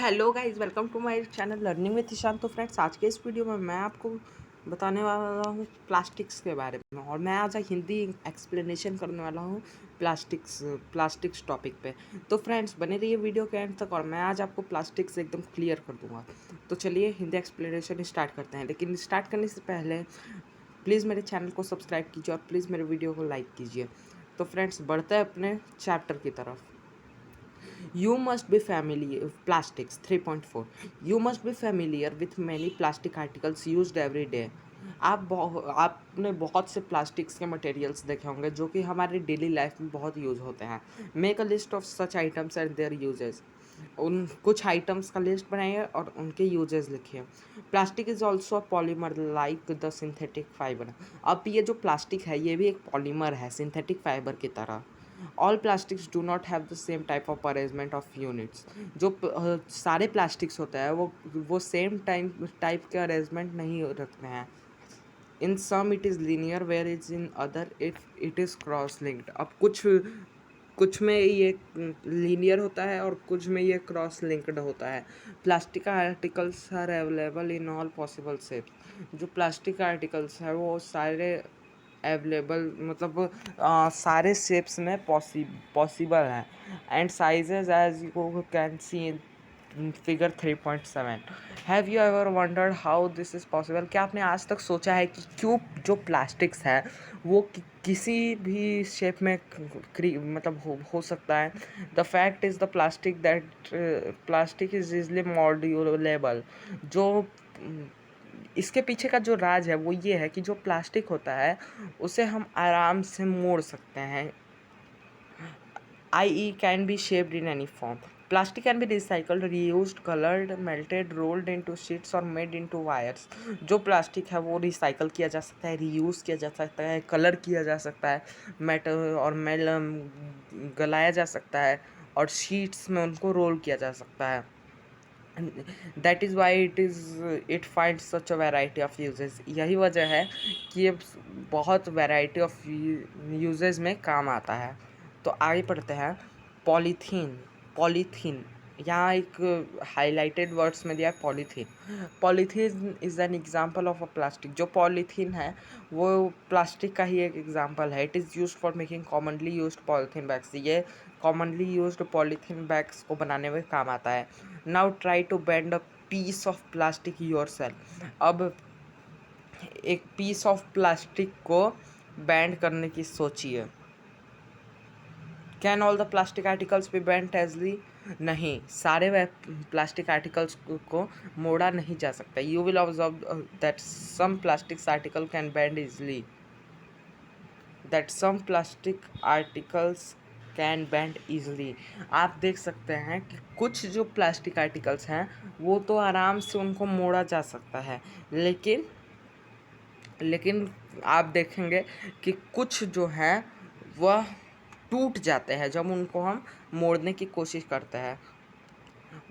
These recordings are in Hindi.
Hello guys, welcome to my channel learning with Ishan. तो फ्रेंड्स, आज के इस वीडियो में मैं आपको बताने वाला हूँ प्लास्टिक्स के बारे में। और मैं आज हिंदी एक्सप्लेनेशन करने वाला हूँ प्लास्टिक्स टॉपिक पे। तो फ्रेंड्स, बने रहिए वीडियो के एंड तक और मैं आज आपको प्लास्टिक्स एकदम क्लियर कर दूंगा। तो चलिए हिंदी एक्सप्लेनेशन स्टार्ट करते हैं। लेकिन स्टार्ट करने से पहले प्लीज़ मेरे चैनल को सब्सक्राइब कीजिए और प्लीज़ मेरे वीडियो को लाइक कीजिए। तो फ्रेंड्स, बढ़ते हैं अपने चैप्टर की तरफ। You must be familiar plastics 3.4. You must be familiar with many plastic articles used every day. आपने बहुत से प्लास्टिक्स के मटेरियल्स देखे होंगे जो कि हमारे डेली लाइफ में बहुत यूज़ होते हैं। Make a list of such items and there uses. उन कुछ आइटम्स का लिस्ट बनाइए और उनके यूजेस लिखिए। Plastic is also a polymer like the synthetic fibre. अब ये जो प्लास्टिक है ये भी एक पॉलीमर है सिंथेटिक फाइबर की तरह। All plastics do not have the same type of arrangement of units. जो सारे प्लास्टिक्स होते हैं वो सेम टाइप के अरेंजमेंट नहीं रखते हैं। In some it is linear where is in other it is cross linked. अब कुछ में ये लीनियर होता है और कुछ में ये क्रॉस लिंक्ड होता है। Plastic articles are available in all possible shapes. जो प्लास्टिक आर्टिकल्स है वो सारे अवेलेबल मतलब सारे शेप्स में पॉसिबल हैं and sizes as you can see in figure 3.7। Have you ever wondered how this is possible? क्या आपने आज तक सोचा है कि क्यों जो प्लास्टिक्स है वो किसी भी शेप में मतलब हो सकता है? The fact is the plastic is easily mouldable. जो इसके पीछे का जो राज है वो ये है कि जो प्लास्टिक होता है उसे हम आराम से मोड़ सकते हैं। i.e. can be shaped in any form. Plastic can be recycled, reused, colored, melted, rolled into sheets or made into wires. जो प्लास्टिक है वो रिसाइकल किया जा सकता है, रीयूज़ किया जा सकता है, कलर किया जा सकता है, मेटल और मेल गलाया जा सकता है और शीट्स में उनको रोल किया जा सकता है। That is why it find such a variety of uses. यही वजह है कि ये बहुत वेराइटी ऑफ यूजेस में काम आता है। तो आगे पढ़ते हैं। पॉलीथीन पॉलीथीन यहाँ एक हाईलाइटेड वर्ड्स में दिया है polythene. Polythene is an example of a plastic. जो पॉलीथीन है वो प्लास्टिक का ही एक एग्जाम्पल है। It is use for making commonly used polythene bags. ये कॉमनली यूज्ड पॉलीथीन बैग्स को बनाने में काम आता है। Now try to bend a piece of plastic yourself. अब एक पीस ऑफ प्लास्टिक को बैंड करने की सोचिए। Can all the plastic articles be bent easily? नहीं, सारे वह प्लास्टिक आर्टिकल्स को मोड़ा नहीं जा सकता। You will observe that some plastics article can bend easily. Can bend easily. आप देख सकते हैं कि कुछ जो प्लास्टिक आर्टिकल्स हैं वो तो आराम से उनको मोड़ा जा सकता है, लेकिन लेकिन आप देखेंगे कि कुछ जो हैं वह टूट जाते हैं जब उनको हम मोड़ने की कोशिश करते हैं।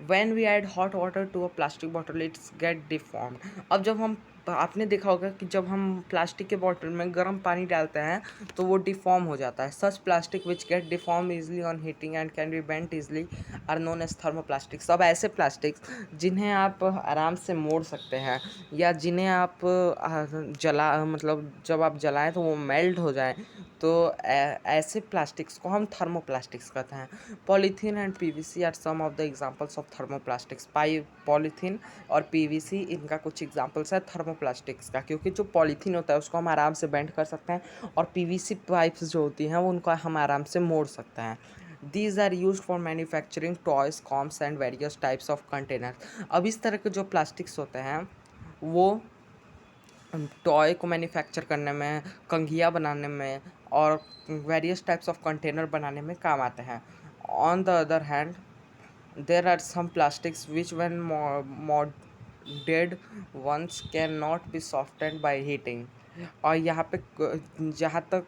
When we add hot water to a plastic bottle it's get deformed। अब जब हम आपने देखा होगा कि जब हम प्लास्टिक के बॉटल में गर्म पानी डालते हैं तो वो डिफॉर्म हो जाता है। Such plastic which get deform easily on heating and can be bent easily are known as thermoplastics. अब ऐसे प्लास्टिक्स जिन्हें आप आराम से मोड़ सकते हैं या जिन्हें आप मतलब जब आप जलाएं तो वो मेल्ट हो जाए, तो ऐसे प्लास्टिक्स को हम थर्मोप्लास्टिक्स कहते हैं। Polythene and PVC are some of the examples of thermoplastics. Polythene और पीवीसी इनका कुछ एग्जांपल्स है थर्मोप्लास्टिक्स का, क्योंकि जो पॉलीथीन होता है उसको हम आराम से बेंड कर सकते हैं और पीवीसी पाइप्स जो होती हैं वो उनको हम आराम से मोड़ सकते हैं। These are used for manufacturing toys, comps and various types of containers। अब इस तरह के जो प्लास्टिक्स होते हैं वो टॉय को मैन्युफैक्चर करने में, कंघिया बनाने में और वेरियस टाइप्स ऑफ कंटेनर बनाने में काम आते हैं। On the other hand there are some plastics which when moulded once can not be softened by heating. और यहाँ पे जहाँ तक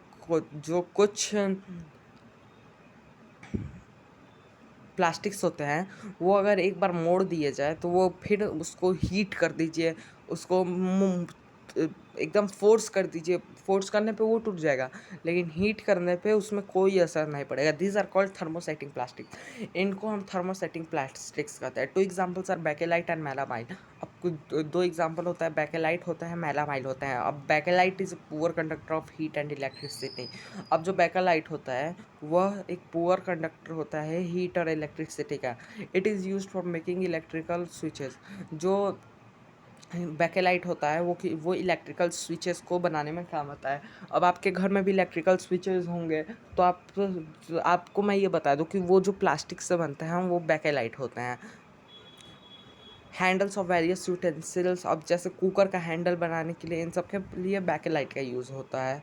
जो कुछ प्लास्टिक्स होते हैं वो अगर एक बार मोड़ दिए जाए तो वो फिर उसको हीट कर दीजिए, उसको एकदम फोर्स कर दीजिए, फोर्स करने पे वो टूट जाएगा, लेकिन हीट करने पे उसमें कोई असर नहीं पड़ेगा। These are called thermosetting plastic. इनको हम थर्मोसेटिंग प्लास्टिक्स कहते हैं। 2 examples are bakelite and melamine. अब कुछ 2 एग्जांपल होता है, बेकेलाइट होता है, मेलामाइन होता है। अब bakelite is a poor conductor of heat and electricity. अब जो बेकेलाइट होता है वह एक पुअर कंडक्टर होता है हीट और इलेक्ट्रिसिटी का। It is used for making electrical switches. जो बैकेलाइट होता है वो इलेक्ट्रिकल स्विचेस को बनाने में काम आता है। अब आपके घर में भी इलेक्ट्रिकल स्विचेस होंगे, तो आपको मैं ये बता दूं कि वो जो प्लास्टिक से बनते हैं वो बैकेलाइट होते हैं। हैंडल्स ऑफ वेरियस यूटेंसिल्स, अब जैसे कुकर का हैंडल बनाने के लिए इन सब के लिए बैकेलाइट का यूज़ होता है।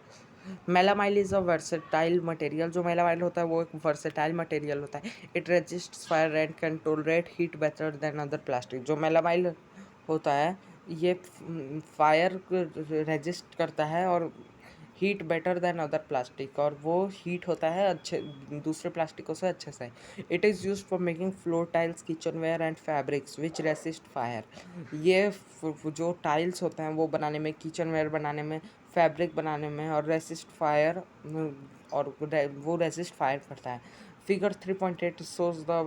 मेलामाइल इज़ अ वर्सेटाइल मटेरियल। जो मेलामाइल होता है वो एक वर्सेटाइल मटेरियल होता है। It resist fire and can tolerate heat better than other plastic. जो मेलामाइल होता है ये फायर रेजिस्ट करता है और heat better than other plastic, और वो हीट होता है अच्छे दूसरे प्लास्टिकों से अच्छे से। It is use for making floor tiles, kitchen ware and fabrics which resist fire. ये जो टाइल्स होते हैं वो बनाने में, किचन वेयर बनाने में, फैब्रिक बनाने में, और रेसिस्ट फायर, और वो रेसिस्ट फायर करता है। Figure 3.8 shows the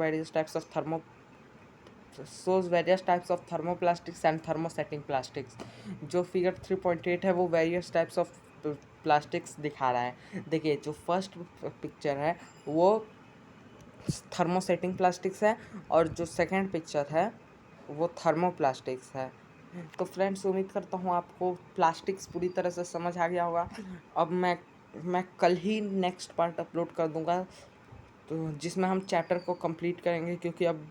various types of thermoplastics and thermosetting plastics। जो फिगर 3.8 है वो वेरियस टाइप्स ऑफ प्लास्टिक्स दिखा रहा है। देखिए जो फर्स्ट पिक्चर है वो थर्मोसेटिंग प्लास्टिक्स है, और जो सेकंड पिक्चर है वो थर्मोप्लास्टिक्स है। तो फ्रेंड्स उम्मीद करता हूँ आपको प्लास्टिक्स पूरी तरह से समझ आ गया होगा। अब मैं कल ही नेक्स्ट पार्ट अपलोड कर दूँगा, तो जिसमें हम चैप्टर को कंप्लीट करेंगे, क्योंकि अब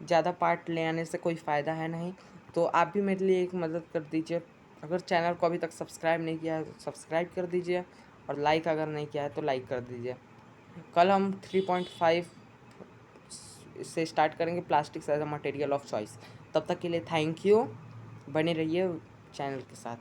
ज़्यादा पार्ट ले आने से कोई फ़ायदा है नहीं। तो आप भी मेरे लिए एक मदद कर दीजिए, अगर चैनल को अभी तक सब्सक्राइब नहीं किया है तो सब्सक्राइब कर दीजिए, और लाइक अगर नहीं किया है तो लाइक कर दीजिए। कल हम 3.5 से स्टार्ट करेंगे, plastics as a material of choice. तब तक के लिए थैंक यू, बने रहिए चैनल के साथ।